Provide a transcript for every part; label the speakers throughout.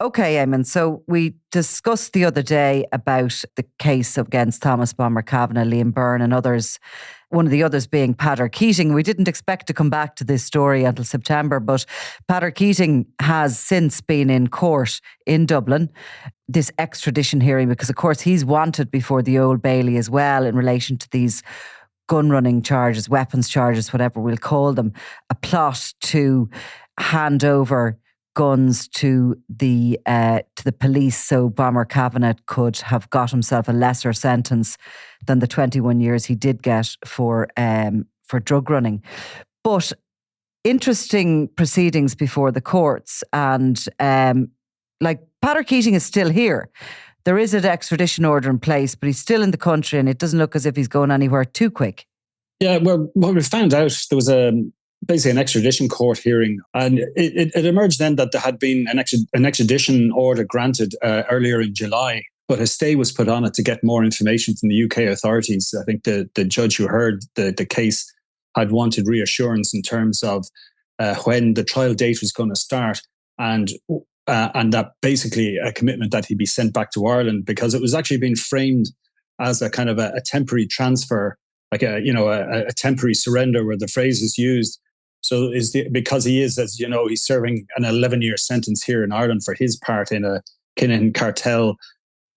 Speaker 1: Okay, Eamon, so we discussed the other day about the case against Thomas Bomber Kavanagh, Liam Byrne and others, one of the others being Peadar Keating. We didn't expect to come back to this story until September, but Peadar Keating has since been in court in Dublin, this extradition hearing, because of course he's wanted before the Old Bailey as well in relation to these gun running charges, weapons charges, whatever we'll call them, a plot to hand over guns to the police so Bomber Kavanagh could have got himself a lesser sentence than the 21 years he did get for drug running. But interesting proceedings before the courts, and Peadar Keating is still here. There is an extradition order in place, but he's still in the country and it doesn't look as if he's going anywhere too quick.
Speaker 2: Yeah, well, what we found out, there was basically an extradition court hearing, and it emerged then that there had been an extradition order granted earlier in July, but a stay was put on it to get more information from the UK authorities. I think the judge who heard the case had wanted reassurance in terms of when the trial date was going to start, and that basically a commitment that he'd be sent back to Ireland, because it was actually being framed as a kind of a temporary transfer, like a temporary surrender, where the phrase is used. So because he is, as you know, he's serving an 11-year sentence here in Ireland for his part in a Kinahan cartel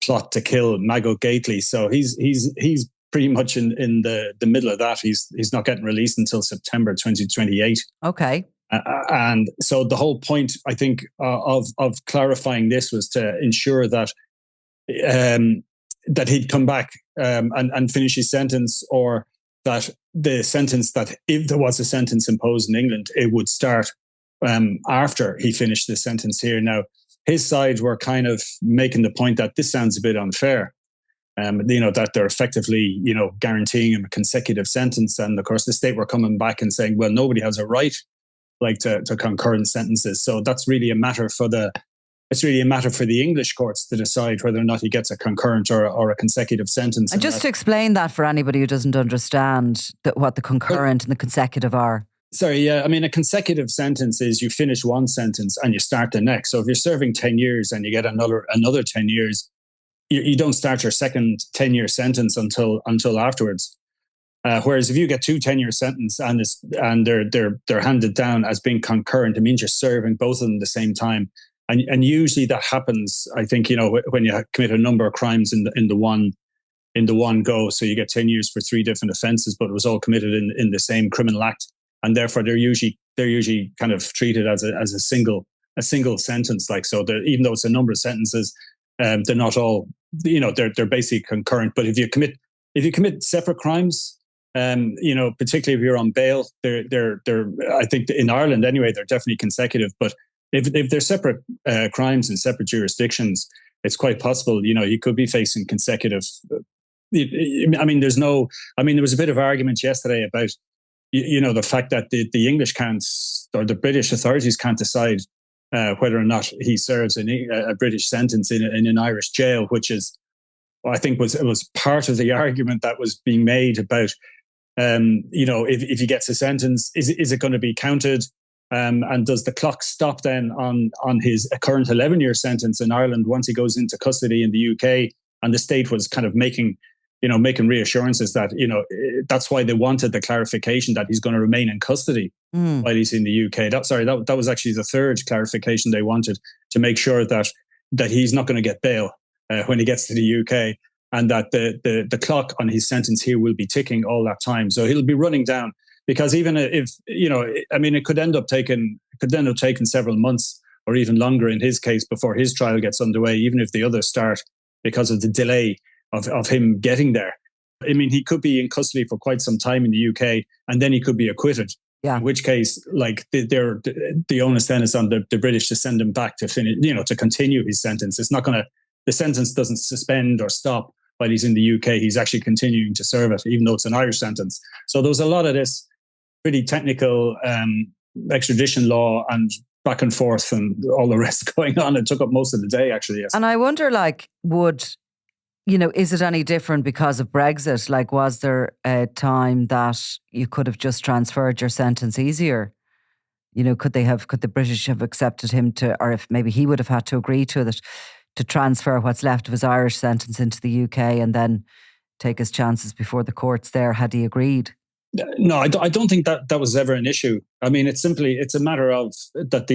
Speaker 2: plot to kill Mago Gately. So he's pretty much in the middle of that. He's not getting released until September 2028.
Speaker 1: Okay.
Speaker 2: And so the whole point, I think, of clarifying this was to ensure that that he'd come back and finish his sentence, or that the sentence, that if there was a sentence imposed in England, it would start after he finished the sentence here. Now, his side were kind of making the point that this sounds a bit unfair, that they're effectively, guaranteeing him a consecutive sentence. And of course, the state were coming back and saying, well, nobody has a right to concurrent sentences. So that's really a matter for the English courts to decide whether or not he gets a concurrent or a consecutive sentence.
Speaker 1: And just to explain that for anybody who doesn't understand what the concurrent and the consecutive are.
Speaker 2: Sorry, yeah. I mean, a consecutive sentence is you finish one sentence and you start the next. So if you're serving 10 years and you get another 10 years, you don't start your second 10-year sentence until afterwards. Whereas if you get two 10-year sentences and they're handed down as being concurrent, it means you're serving both of them at the same time. And usually that happens, I think, when you commit a number of crimes in the one go. So you get 10 years for three different offences, but it was all committed in the same criminal act, and therefore they're usually kind of treated as a single sentence. Like, so even though it's a number of sentences, they're not all, they're basically concurrent. But if you commit separate crimes, particularly if you're on bail, they're I think in Ireland anyway, they're definitely consecutive. But if they're separate crimes in separate jurisdictions, it's quite possible, you could be facing consecutive. I mean, there was a bit of argument yesterday about, the fact that the English can't, or the British authorities can't decide whether or not he serves a British sentence in an Irish jail, which is, I think, was part of the argument that was being made about, if he gets a sentence, is it going to be counted? And does the clock stop then on his current 11-year sentence in Ireland once he goes into custody in the UK? And the state was kind of making reassurances that, that's why they wanted the clarification that he's going to remain in custody while he's in the UK. That was actually the third clarification they wanted, to make sure that he's not going to get bail when he gets to the UK, and that the clock on his sentence here will be ticking all that time. So he'll be running down. Because even if, it could end up taking several months or even longer in his case before his trial gets underway, even if the others start, because of the delay of him getting there. I mean, he could be in custody for quite some time in the UK, and then he could be acquitted. Yeah. In which case, the onus then is on the British to send him back to finish, to continue his sentence. It's not the sentence doesn't suspend or stop while he's in the UK. He's actually continuing to serve it, even though it's an Irish sentence. So there was a lot of this pretty technical extradition law and back and forth and all the rest going on. It took up most of the day, actually. Yes.
Speaker 1: And I wonder, is it any different because of Brexit? Like, was there a time that you could have just transferred your sentence easier? Could the British have accepted him to, or if maybe he would have had to agree to it, to transfer what's left of his Irish sentence into the UK and then take his chances before the courts there, had he agreed?
Speaker 2: No, I don't think that was ever an issue. I mean, it's a matter of that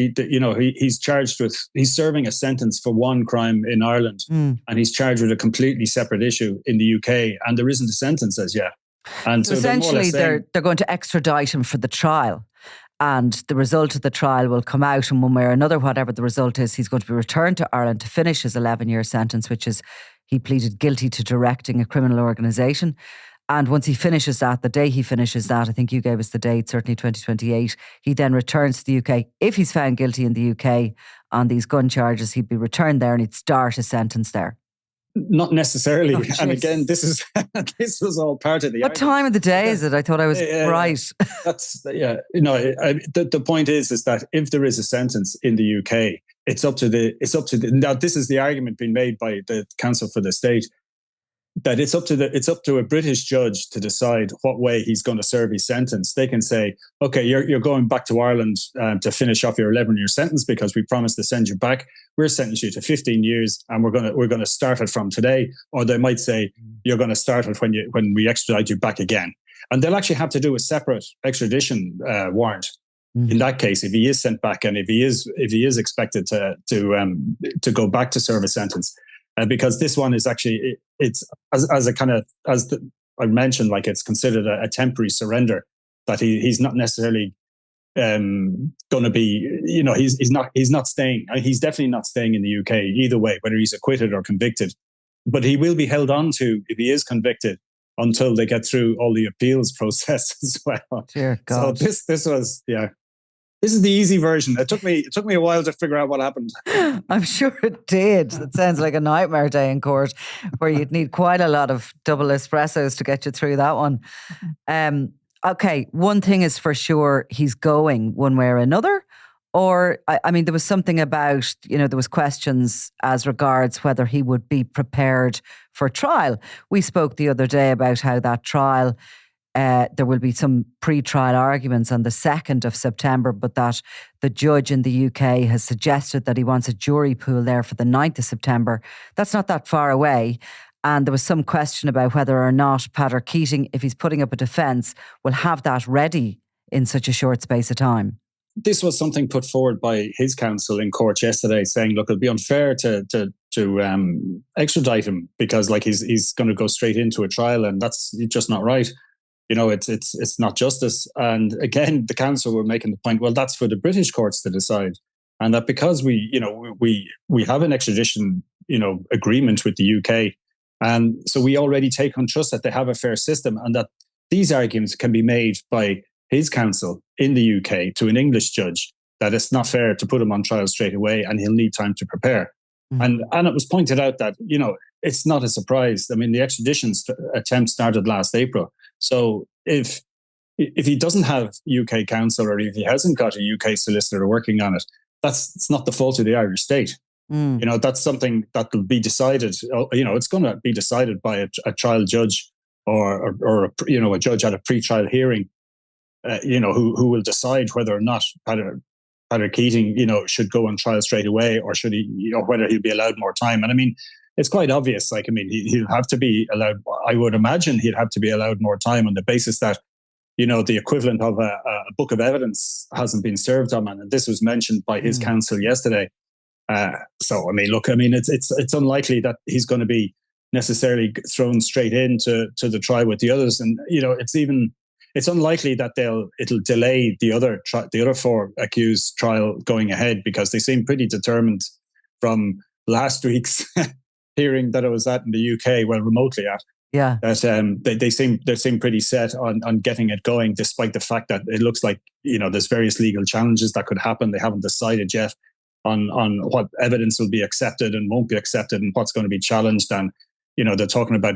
Speaker 2: he's charged with, he's serving a sentence for one crime in Ireland, and he's charged with a completely separate issue in the UK, and there isn't a sentence as yet. And
Speaker 1: so essentially, they're going to extradite him for the trial. And the result of the trial will come out in one way or another. Whatever the result is, he's going to be returned to Ireland to finish his 11-year sentence, which is, he pleaded guilty to directing a criminal organisation. And once he finishes that, the day he finishes that, I think you gave us the date, certainly 2028, he then returns to the UK. If he's found guilty in the UK on these gun charges, he'd be returned there and he'd start his sentence there.
Speaker 2: Not necessarily. Oh, and again, this was all part of the
Speaker 1: What time of the day is it? I thought I was right.
Speaker 2: That's, the point is that if there is a sentence in the UK, it's up to now this is the argument being made by the Counsel for the State, that it's up to a British judge to decide what way he's going to serve his sentence. They can say, okay, you're going back to Ireland to finish off your 11-year sentence because we promised to send you back. We're sentencing you to 15 years and we're going to start it from today. Or they might say you're going to start it when we extradite you back again. And they'll actually have to do a separate extradition warrant. In that case, if he is sent back and if he is expected to go back to serve a sentence. Because this one is actually, it's I mentioned, like, it's considered a temporary surrender, that he's not necessarily going to be, he's not staying. He's definitely not staying in the UK either way, whether he's acquitted or convicted. But he will be held on to, if he is convicted, until they get through all the appeals process as well.
Speaker 1: Dear God.
Speaker 2: So this was, this is the easy version. It took me a while to figure out what happened.
Speaker 1: I'm sure it did. It sounds like a nightmare day in court, where you'd need quite a lot of double espressos to get you through that one. Okay, one thing is for sure, he's going one way or another. Or, I mean, there was something about, there was questions as regards whether he would be prepared for trial. We spoke the other day about how that trial, there will be some pre-trial arguments on the 2nd of September, but that the judge in the UK has suggested that he wants a jury pool there for the 9th of September. That's not that far away. And there was some question about whether or not Peadar Keating, if he's putting up a defence, will have that ready in such a short space of time.
Speaker 2: This was something put forward by his counsel in court yesterday, saying, look, it'll be unfair to extradite him because, like, he's going to go straight into a trial, and that's just not right. It's not justice. And again, the council were making the point, well, that's for the British courts to decide. And that because we have an extradition, agreement with the UK. And so we already take on trust that they have a fair system, and that these arguments can be made by his counsel in the UK to an English judge, that it's not fair to put him on trial straight away and he'll need time to prepare. Mm-hmm. And it was pointed out that, it's not a surprise. I mean, the extradition attempt started last April. So if he doesn't have UK counsel, or if he hasn't got a UK solicitor working on it, it's not the fault of the Irish state. That's something that will be decided. It's going to be decided by a trial judge or a judge at a pre-trial hearing. Who will decide whether or not Peadar Keating, should go on trial straight away, or should he, whether he'll be allowed more time. And I mean, it's quite obvious. Like, I mean, he'll have to be allowed. I would imagine he'd have to be allowed more time on the basis that, the equivalent of a book of evidence hasn't been served on him. And this was mentioned by his counsel yesterday. So, I mean, look, I mean, it's unlikely that he's going to be necessarily thrown straight into the trial with the others. And, it's unlikely that it'll delay the other 4 accused trial going ahead, because they seem pretty determined from last week's hearing that I was at in the UK, well, remotely at.
Speaker 1: Yeah.
Speaker 2: That they seem pretty set on getting it going, despite the fact that it looks like there's various legal challenges that could happen. They haven't decided yet on what evidence will be accepted and won't be accepted, and what's going to be challenged. And they're talking about,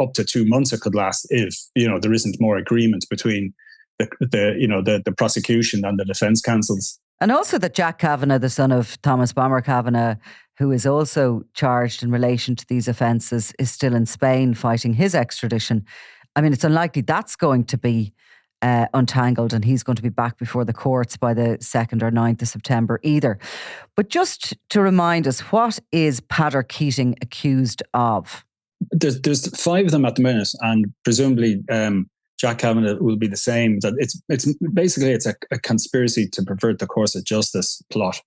Speaker 2: up to 2 months it could last if, there isn't more agreement between the prosecution and the defence counsels. And
Speaker 1: also that Jack Kavanagh, the son of Thomas Bomber Kavanagh, who is also charged in relation to these offences, is still in Spain fighting his extradition. I mean, it's unlikely that's going to be untangled, and he's going to be back before the courts by the 2nd or 9th of September either. But just to remind us, what is Peadar Keating accused of?
Speaker 2: There's 5 of them at the minute, and presumably Jack Kavanagh will be the same. That it's basically a conspiracy to pervert the course of justice plot,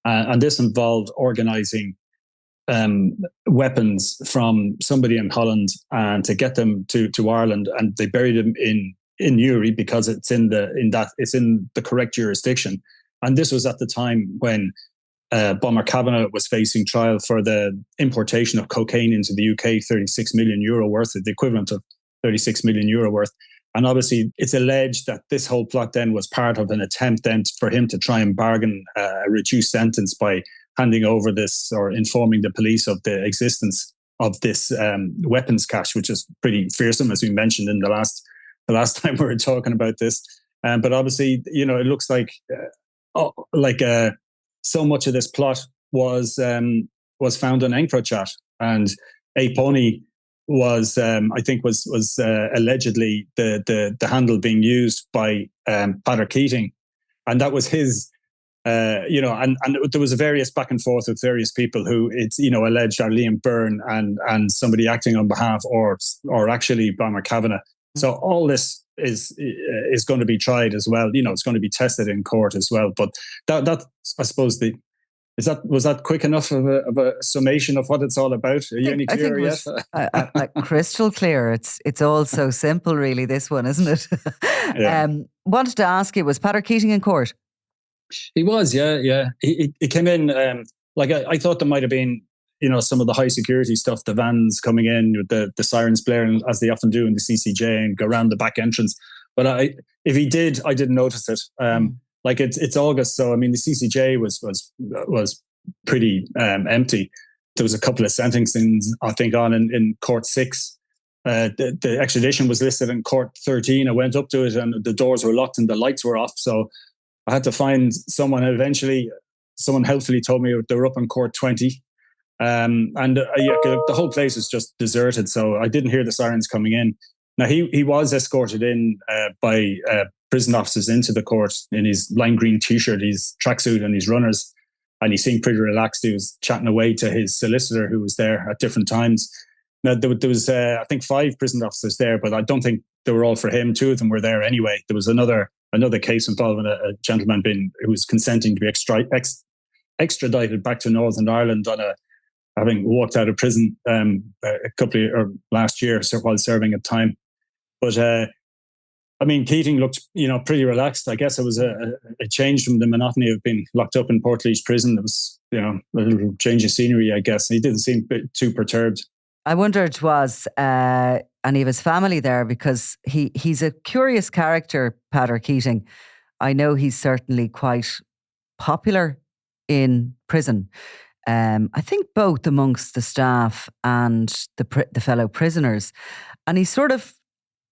Speaker 2: and this involved organising weapons from somebody in Holland and to get them to Ireland, and they buried them in Newry because it's in the correct jurisdiction. And this was at the time when Bomber Kavanagh was facing trial for the importation of cocaine into the UK, 36 million euro worth, the equivalent of 36 million euro worth. And obviously, it's alleged that this whole plot then was part of an attempt then for him to try and bargain a reduced sentence by handing over this or informing the police of the existence of this weapons cache, which is pretty fearsome, as we mentioned in the last time we were talking about this. But obviously, it looks like so much of this plot was found on EncroChat, and A Pony was allegedly the handle being used by Peadar Keating, and that was his. And there was a various back and forth with various people who it's alleged are Liam Byrne and somebody acting on behalf, or actually Bomber Kavanagh. So all this is going to be tried as well. It's going to be tested in court as well. But that I suppose was that quick enough of a summation of what it's all about? Are you any clearer yet?
Speaker 1: Crystal clear. It's all so simple, really. This one, isn't it?
Speaker 2: Yeah.
Speaker 1: Wanted to ask you, was Peadar Keating in court?
Speaker 2: He was, yeah. He came in. I thought there might have been, some of the high security stuff, the vans coming in with the sirens blaring as they often do in the CCJ and go around the back entrance. But if he did, I didn't notice it. It's August, so I mean the CCJ was pretty empty. There was a couple of sentencings, I think, on in Court 6. The extradition was listed in Court 13. I went up to it and the doors were locked and the lights were off. So I had to find someone. Eventually, someone helpfully told me they were up in Court 20. The whole place was just deserted. So I didn't hear the sirens coming in. Now, he was escorted in by prison officers into the court in his lime green T-shirt, his tracksuit and his runners. And he seemed pretty relaxed. He was chatting away to his solicitor who was there at different times. Now, there was, I think, 5 prison officers there, but I don't think they were all for him. 2 of them were there anyway. There was another case involving a gentleman who was consenting to be extradited back to Northern Ireland having walked out of prison last year while serving at time. But Keating looked pretty relaxed. I guess it was a change from the monotony of being locked up in Portlaoise Prison. It was a little change of scenery, I guess. He didn't seem too perturbed.
Speaker 1: I wondered was any of his family there, because he's a curious character, Peadar Keating. I know he's certainly quite popular in prison. I think both amongst the staff and the fellow prisoners. And he's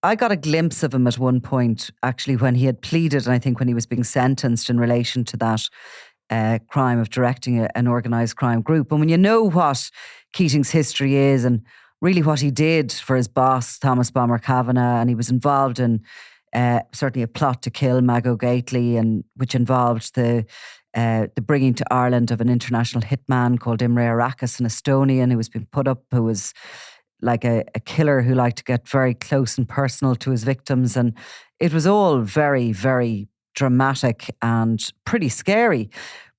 Speaker 1: I got a glimpse of him at one point, actually, when he had pleaded, and I think when he was being sentenced in relation to that crime of directing an organised crime group. And when you know what Keating's history is and really what he did for his boss, Thomas Bomber Kavanagh, and he was involved in certainly a plot to kill Mago Gately, and which involved the bringing to Ireland of an international hitman called Imre Arakis, an Estonian who was being put up, who was like a killer who liked to get very close and personal to his victims. And it was all very, very dramatic and pretty scary.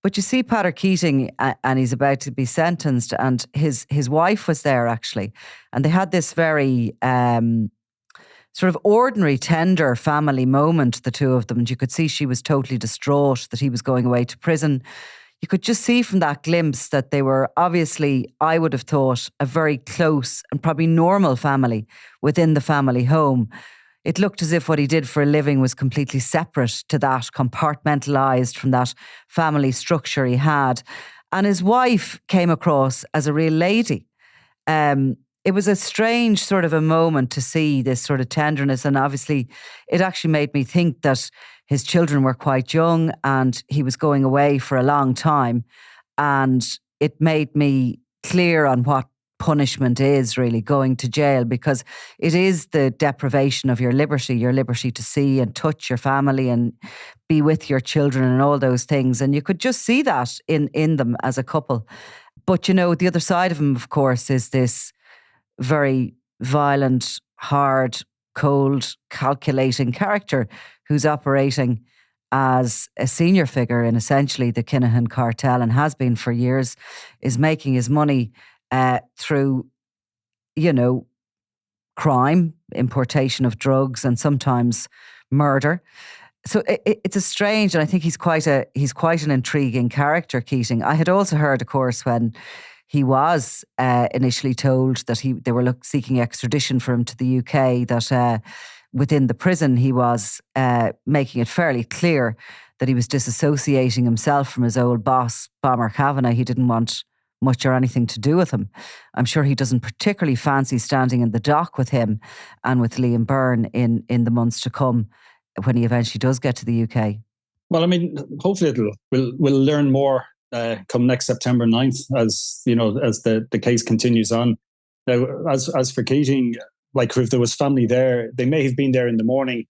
Speaker 1: But you see Peadar Keating, and he's about to be sentenced, and his wife was there actually. And they had this very sort of ordinary, tender family moment, the two of them. And you could see she was totally distraught that he was going away to prison. You could just see from that glimpse that they were obviously, I would have thought, a very close and probably normal family within the family home. It looked as if what he did for a living was completely separate to that, compartmentalised from that family structure he had. And his wife came across as a real lady. It was a strange sort of a moment to see this sort of tenderness. And obviously, it actually made me think that his children were quite young and he was going away for a long time. And it made me clear on what punishment is really, going to jail, because it is the deprivation of your liberty to see and touch your family and be with your children and all those things. And you could just see that in them as a couple. But, you know, the other side of him, of course, is this very violent, hard, cold, calculating character who's operating as a senior figure in essentially the Kinahan cartel, and has been for years, is making his money through, you know, crime, importation of drugs, and sometimes murder. So it's a strange, and I think he's quite an intriguing character, Keating. I had also heard, of course, when he was initially told that they were seeking extradition for him to the UK, that within the prison he was making it fairly clear that he was disassociating himself from his old boss, Bomber Kavanagh. He didn't want much or anything to do with him. I'm sure he doesn't particularly fancy standing in the dock with him and with Liam Byrne in the months to come when he eventually does get to the UK.
Speaker 2: Well, I mean, hopefully we'll learn more come next September 9th, as you know, as the case continues on. Now, as for Keating, like if there was family there, they may have been there in the morning.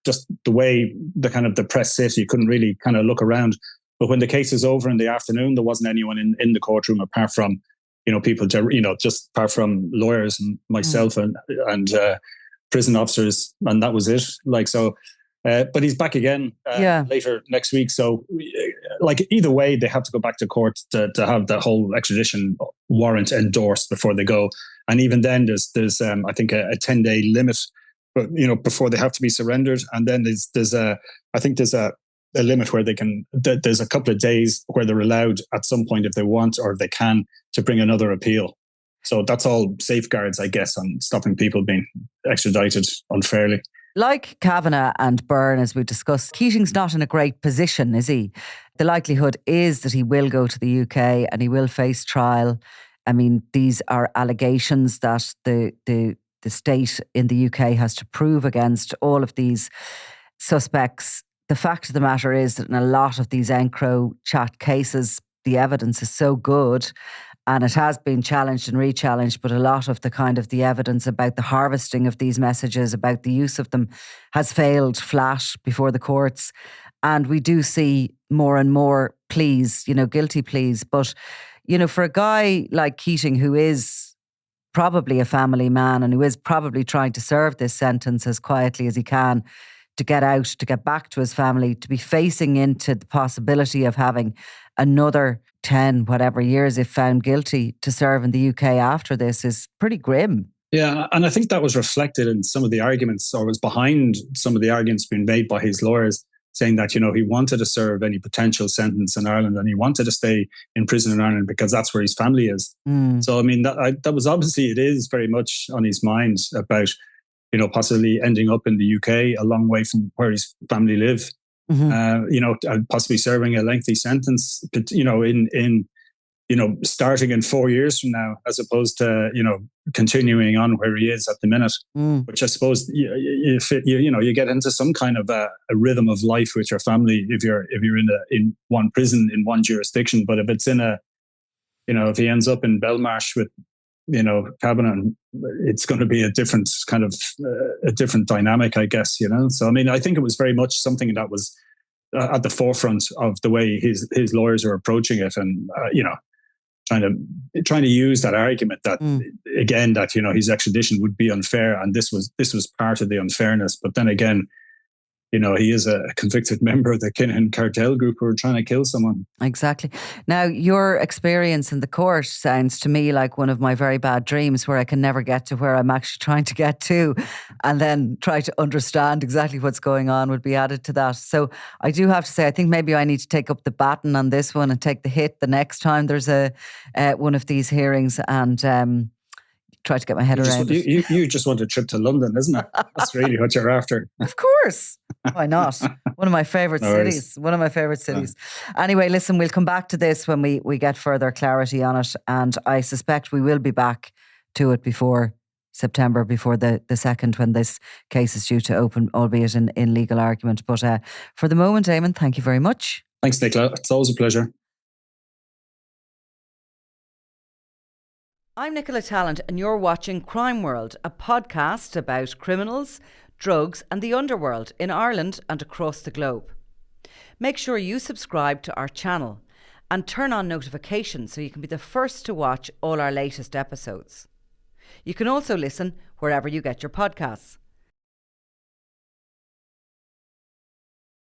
Speaker 2: Just the way the press sit, you couldn't really kind of look around. But when the case is over in the afternoon, there wasn't anyone in the courtroom apart from, you know, people, you know, just apart from lawyers and myself and prison officers, and that was it. Like, so, but he's back again later next week. So, like, either way, they have to go back to court to have the whole extradition warrant endorsed before they go. And even then, there's I think a 10-day limit, but you know, before they have to be surrendered. And then there's a limit where there's a couple of days where they're allowed at some point, if they want or if they can, to bring another appeal. So that's all safeguards, I guess, on stopping people being extradited unfairly.
Speaker 1: Like Kavanagh and Byrne, as we discussed, Keating's not in a great position, is he? The likelihood is that he will go to the UK and he will face trial. I mean, these are allegations that the state in the UK has to prove against all of these suspects. The fact of the matter is that in a lot of these Encro chat cases, the evidence is so good, and it has been challenged and re-challenged, but a lot of the evidence about the harvesting of these messages, about the use of them, has failed flat before the courts. And we do see more and more pleas, you know, guilty pleas. But, you know, for a guy like Keating, who is probably a family man and who is probably trying to serve this sentence as quietly as he can, to get out, to get back to his family, to be facing into the possibility of having another 10 whatever years, if found guilty, to serve in the UK after this, is pretty grim.
Speaker 2: Yeah, and I think that was reflected in some of the arguments, or was behind some of the arguments being made by his lawyers, saying that, you know, he wanted to serve any potential sentence in Ireland and he wanted to stay in prison in Ireland because that's where his family is. So, I mean, that was obviously, it is very much on his mind about, you know, possibly ending up in the UK, a long way from where his family live. You know, possibly serving a lengthy sentence, you know, in you know, starting in 4 years from now, as opposed to, you know, continuing on where he is at the minute, which I suppose you get into some kind of a rhythm of life with your family if you're in one prison in one jurisdiction. But if it's in a, you know, if he ends up in Belmarsh with, you know, Kavanagh, it's going to be a different kind of a different dynamic, I guess, you know. So, I mean, I think it was very much something that was at the forefront of the way his lawyers are approaching it, and you know, trying to use that argument that again, that, you know, his extradition would be unfair, and this was part of the unfairness. But then again, you know, he is a convicted member of the Kinahan cartel group who are trying to kill someone. Exactly.
Speaker 1: Now, your experience in the court sounds to me like one of my very bad dreams, where I can never get to where I'm actually trying to get to, and then try to understand exactly what's going on would be added to that. So I do have to say, I think maybe I need to take up the baton on this one and take the hit the next time there's one of these hearings, and try to get my head around it.
Speaker 2: You just want a trip to London, isn't it? That's really what you're after.
Speaker 1: Of course. Why not? One of my favourite cities. One of my favourite cities. Yeah. Anyway, listen, we'll come back to this when we get further clarity on it. And I suspect we will be back to it before September, before the 2nd, when this case is due to open, albeit in legal argument. But for the moment, Eamon, thank you very much.
Speaker 2: Thanks, Nicola. It's always a pleasure.
Speaker 1: I'm Nicola Tallant and you're watching Crime World, a podcast about criminals, drugs and the underworld in Ireland and across the globe. Make sure you subscribe to our channel and turn on notifications so you can be the first to watch all our latest episodes. You can also listen wherever you get your podcasts.